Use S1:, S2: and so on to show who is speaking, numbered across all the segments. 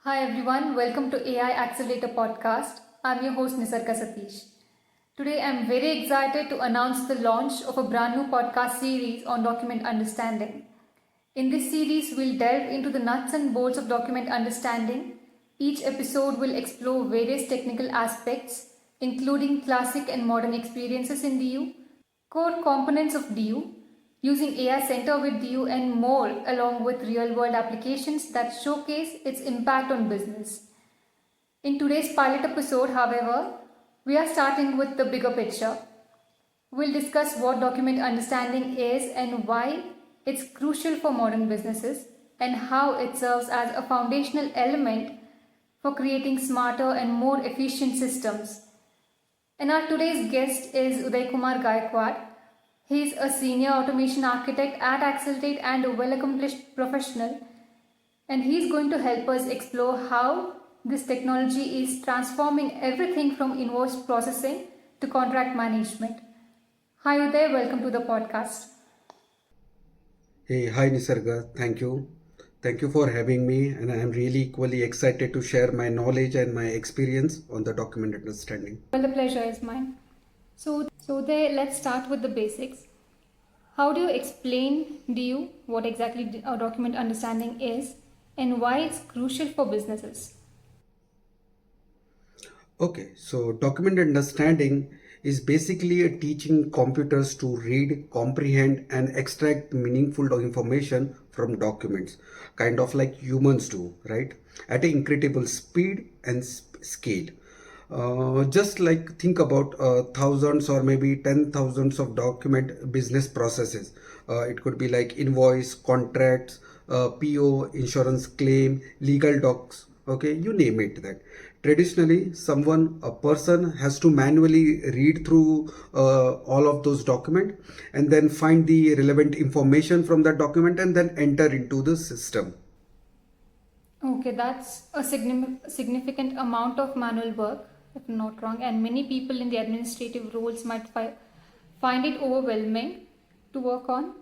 S1: Hi everyone, welcome to AI Accelerator Podcast. I'm your host Nisarga Satish. Today I'm very excited to announce the launch of a brand new podcast series on document understanding. In this series, we'll delve into the nuts and bolts of document understanding. Each episode will explore various technical aspects, including classic and modern experiences in DU, core components of DU, using AI Center with DU, and more, along with real world applications that showcase its impact on business. In today's pilot episode, however, we are starting with the bigger picture. We'll discuss what document understanding is and why it's crucial for modern businesses, and how it serves as a foundational element for creating smarter and more efficient systems. And our today's guest is Uday Kumar Gaikwad. He is a senior automation architect at Accelerate and a well accomplished professional. And he's going to help us explore how this technology is transforming everything from invoice processing to contract management. Hi Uday, welcome to the podcast.
S2: Hi Nisarga, thank you. Thank you for having me, and I am really equally excited to share my knowledge and my experience on the document understanding.
S1: Well, the pleasure is mine. So Uday, let's start with the basics. How do you explain to you what exactly document understanding is and why it's crucial for businesses?
S2: Okay, so document understanding is basically a teaching computers to read, comprehend, and extract meaningful information from documents, kind of like humans do, right? At an incredible speed and scale. Just like think about thousands or maybe 10 thousands of document business processes. It could be like invoice, contracts, PO, insurance claim, legal docs. Okay, you name it. That traditionally, a person has to manually read through all of those documents and then find the relevant information from that document and then enter into the system.
S1: Okay, that's a significant amount of manual work, if I'm not wrong, and many people in the administrative roles might find it overwhelming to work on.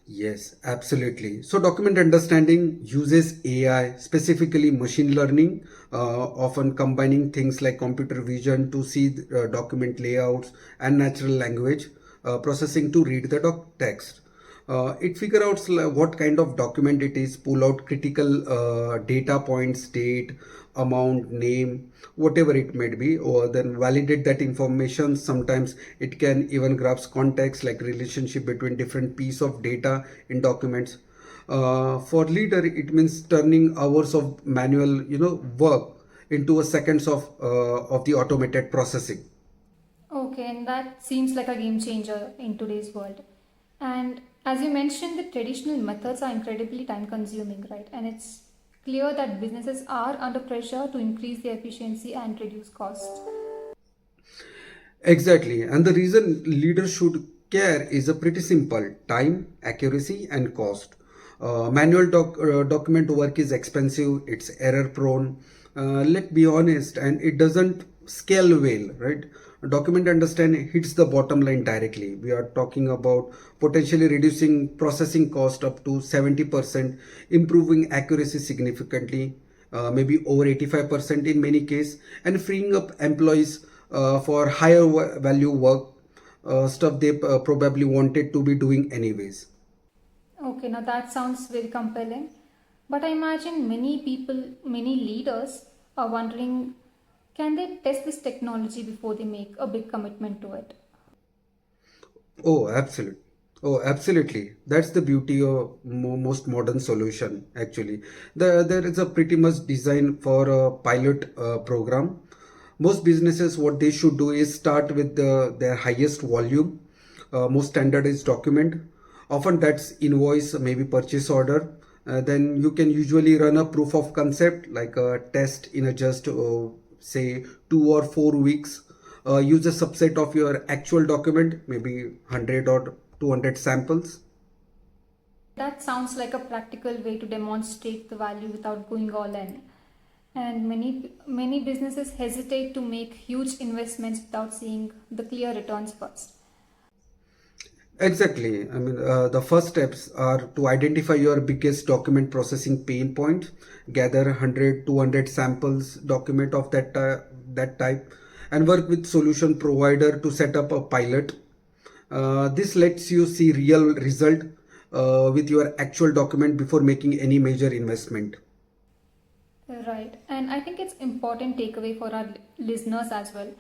S2: Yes, absolutely. So, document understanding uses AI, specifically machine learning, often combining things like computer vision to see document layouts and natural language processing to read the text. It figure out what kind of document it is, pull out critical data points, date, amount, name, whatever it may be, or then validate that information. Sometimes it can even grasp context like relationship between different piece of data in documents. For leader, it means turning hours of manual, work into a seconds of the automated processing.
S1: Okay, and that seems like a game changer in today's world. And as you mentioned, the traditional methods are incredibly time consuming, right? And it's clear that businesses are under pressure to increase their efficiency and reduce costs.
S2: Exactly. And the reason leaders should care is a pretty simple: time, accuracy, and cost. Manual document work is expensive, it's error prone. Let's be honest, and it doesn't scale well, right? Document understanding hits the bottom line directly. We are talking about potentially reducing processing cost up to 70%, improving accuracy significantly, maybe over 85% in many cases, and freeing up employees for higher value work, stuff they probably wanted to be doing anyways.
S1: Okay, now that sounds very compelling. But I imagine many people, many leaders are wondering, can they test this technology before they make a big commitment to it?
S2: Oh, absolutely. Oh, absolutely. That's the beauty of most modern solution. Actually, there is a pretty much design for a pilot program. Most businesses, what they should do is start with their highest volume, most standardized document. Often that's invoice, maybe purchase order. Then you can usually run a proof of concept like a test in a just say 2 or 4 weeks. Use a subset of your actual document, maybe 100 or 200 samples.
S1: That sounds like a practical way to demonstrate the value without going all in. And many businesses hesitate to make huge investments without seeing the clear returns first.
S2: Exactly. I mean, the first steps are to identify your biggest document processing pain point, gather 100, 200 samples document of that type, and work with solution provider to set up a pilot. This lets you see real result with your actual document before making any major investment.
S1: Right, and I think it's important takeaway for our listeners as well.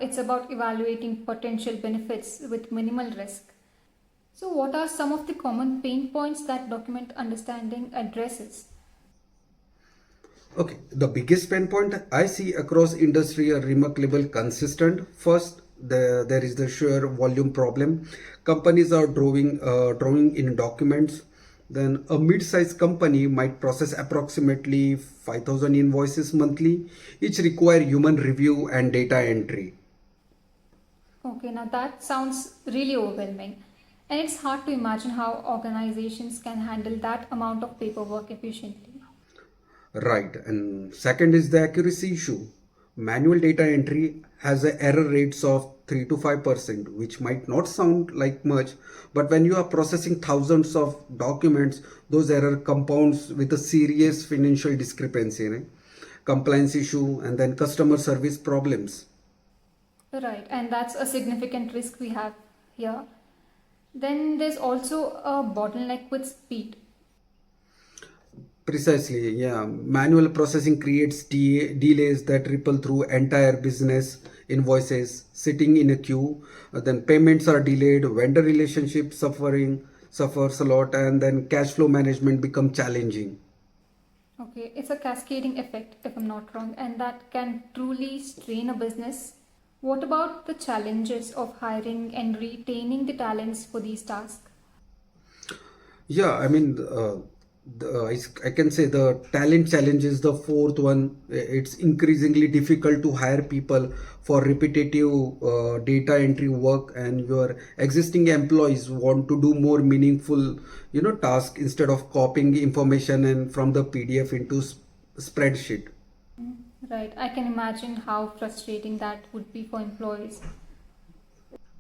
S1: It's about evaluating potential benefits with minimal risk. So, what are some of the common pain points that document understanding addresses?
S2: Okay, the biggest pain point I see across industry are remarkable consistent. First, there is the sheer volume problem. Companies are drawing in documents. Then a mid-sized company might process approximately 5,000 invoices monthly, each require human review and data entry.
S1: Okay, now that sounds really overwhelming, and it's hard to imagine how organizations can handle that amount of paperwork efficiently.
S2: Right. And second is the accuracy issue. Manual data entry has a error rates of 3 to 5%, which might not sound like much, but when you are processing thousands of documents, those error compounds with a serious financial discrepancy, right? Compliance issue, and then customer service problems.
S1: Right, and that's a significant risk we have here. Then there's also a bottleneck with speed.
S2: Precisely, yeah. Manual processing creates delays that ripple through entire business invoices sitting in a queue. Then payments are delayed, vendor relationship suffers a lot, and then cash flow management become challenging.
S1: Okay, it's a cascading effect, if I'm not wrong, and that can truly strain a business. What about the challenges of hiring and retaining the talents for these tasks?
S2: Yeah, I mean, I can say the talent challenge is the fourth one. It's increasingly difficult to hire people for repetitive data entry work, and your existing employees want to do more meaningful, task instead of copying information and from the PDF into spreadsheet.
S1: Right, I can imagine how frustrating that would be for employees.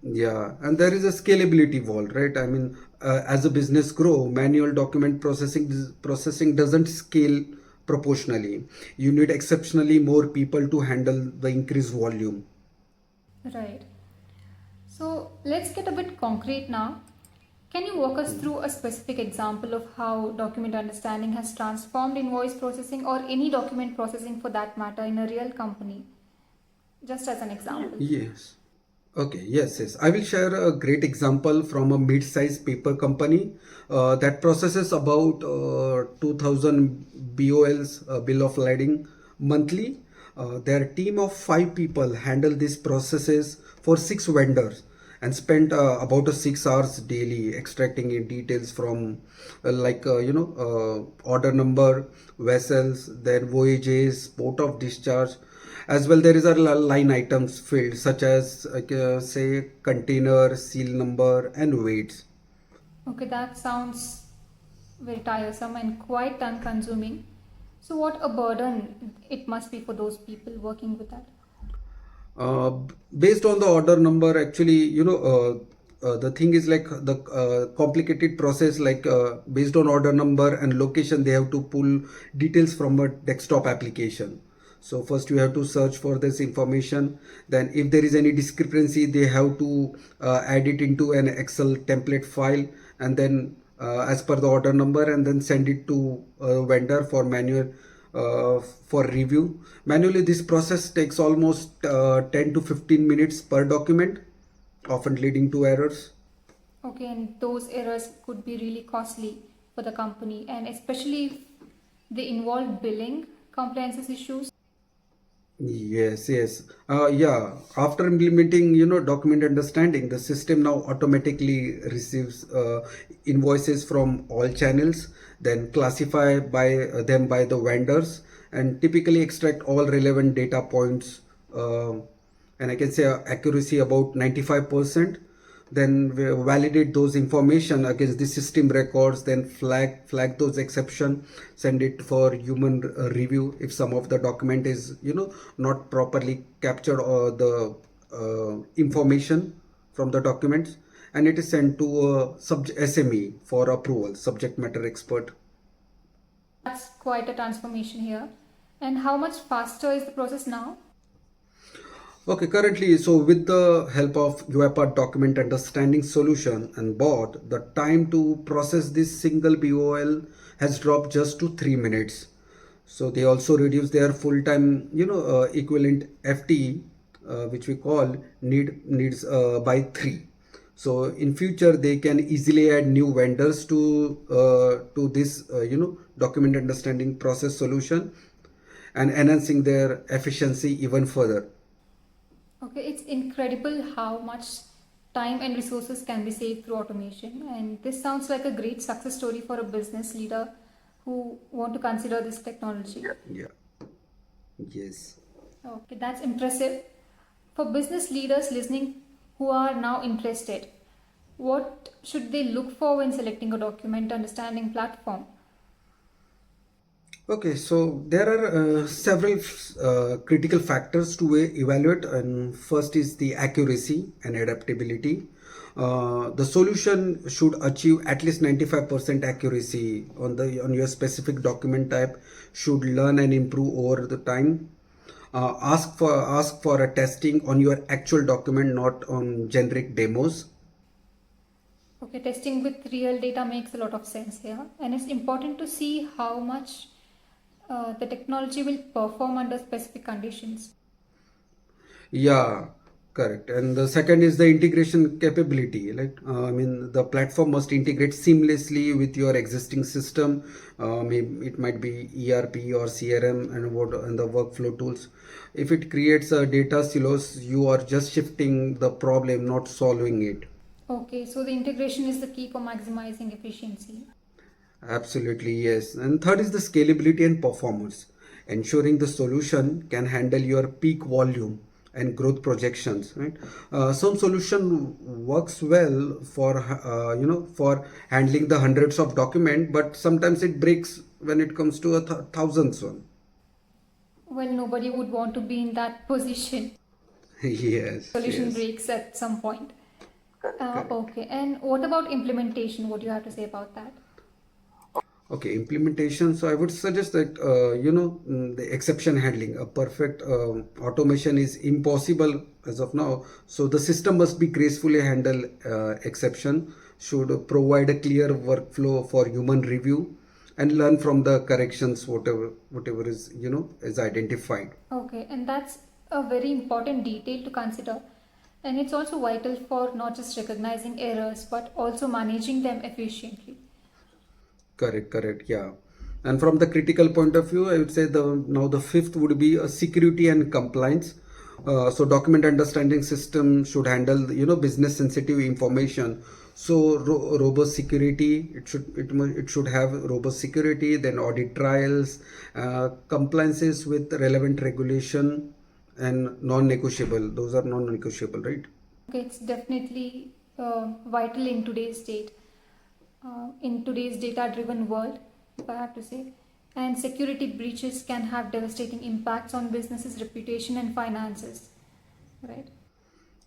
S2: Yeah, and there is a scalability wall, right? I mean, as a business grow, manual document processing doesn't scale proportionally. You need exceptionally more people to handle the increased volume.
S1: Right. So let's get a bit concrete now. Can you walk us through a specific example of how document understanding has transformed invoice processing or any document processing for that matter in a real company? Just as an example.
S2: Yes. Okay, yes. I will share a great example from a mid-sized paper company that processes about 2000 BOLs, bill of lading, monthly. Their team of 5 people handle these processes for 6 vendors and spent about 6 hours daily extracting in details from order number, vessels, then voyages, port of discharge. As well, there is a line items field such as say container, seal number, and weights.
S1: Okay, that sounds very tiresome and quite time consuming. So, what a burden it must be for those people working with that.
S2: uh, Based on the order number, actually, the thing is like the complicated process, like based on order number and location, they have to pull details from a desktop application. So first you have to search for this information, then if there is any discrepancy they have to add it into an Excel template file, and then as per the order number, and then send it to vendor for manual for review. Manually, this process takes almost 10 to 15 minutes per document, often leading to errors.
S1: Okay, and those errors could be really costly for the company, and especially if they involve billing compliances issues.
S2: Yes. Yeah. After implementing, document understanding, the system now automatically receives invoices from all channels, then classify them by the vendors, and typically extract all relevant data points. And I can say accuracy about 95%. Then we validate those information against the system records, then flag those exception, send it for human review if some of the document is not properly captured, or the information from the documents. and it is sent to a SME for approval, subject matter expert.
S1: That's quite a transformation here. And how much faster is the process now?
S2: Okay, currently, so with the help of UiPath document understanding solution and bot, the time to process this single BOL has dropped just to 3 minutes. So they also reduce their full-time, equivalent FTE, which we call needs by three. So in future, they can easily add new vendors to this, document understanding process solution and enhancing their efficiency even further.
S1: Okay, it's incredible how much time and resources can be saved through automation. And this sounds like a great success story for a business leader who want to consider this technology.
S2: Yeah. Yes.
S1: Okay, that's impressive. For business leaders listening who are now interested, what should they look for when selecting a document understanding platform?
S2: Okay, so there are several critical factors to evaluate, and first is the accuracy and adaptability. The solution should achieve at least 95% accuracy on your specific document type. Should learn and improve over the time. Ask for a testing on your actual document, not on generic demos.
S1: Okay, testing with real data makes a lot of sense here, and it's important to see how much the technology will perform under specific conditions.
S2: Yeah, correct. And the second is the integration capability. The platform must integrate seamlessly with your existing system. Maybe it might be ERP or CRM and the workflow tools. If it creates a data silos, you are just shifting the problem, not solving it.
S1: Okay, so the integration is the key for maximizing efficiency.
S2: Absolutely, yes. And third is the scalability and performance, ensuring the solution can handle your peak volume and growth projections. Right? Some solution works well for handling the hundreds of document, but sometimes it breaks when it comes to a thousands one.
S1: Well, nobody would want to be in that position.
S2: Yes,
S1: Solution
S2: yes.
S1: breaks at some point.
S2: Correct.
S1: Okay, and what about implementation? What do you have to say about that?
S2: Okay, implementation. So I would suggest that the exception handling, a perfect automation is impossible as of now. So the system must be gracefully handle exception. Should provide a clear workflow for human review, and learn from the corrections whatever is is identified.
S1: Okay, and that's a very important detail to consider. And it's also vital for not just recognizing errors but also managing them efficiently.
S2: Correct, yeah. And from the critical point of view, I would say the fifth would be a security and compliance. So document understanding system should handle business sensitive information. So robust security, it should have robust security, then audit trials, compliances with relevant regulation, and non-negotiable. Those are non-negotiable, right?
S1: Okay, it's definitely vital in today's state, in today's data-driven world, if I have to say. And security breaches can have devastating impacts on businesses' reputation and finances, right?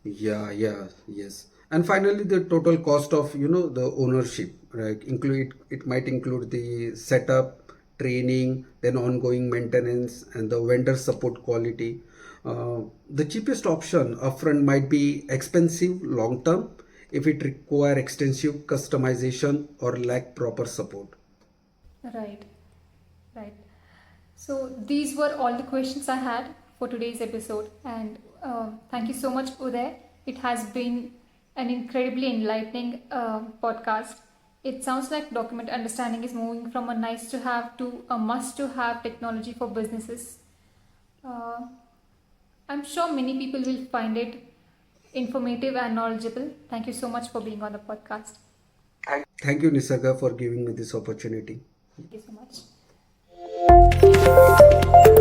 S2: Yeah, yes. And finally, the total cost of the ownership, right? It might include the setup, training, then ongoing maintenance, and the vendor support quality. The cheapest option upfront might be expensive long term if it require extensive customization or lack proper support.
S1: Right, right. So these were all the questions I had for today's episode, and thank you so much, Uday. It has been an incredibly enlightening podcast. It sounds like document understanding is moving from a nice to have to a must to have technology for businesses. Uh, I'm sure many people will find it informative and knowledgeable. Thank you so much for being on the podcast.
S2: Thank you, Nisarga, for giving me this opportunity.
S1: Thank you so much.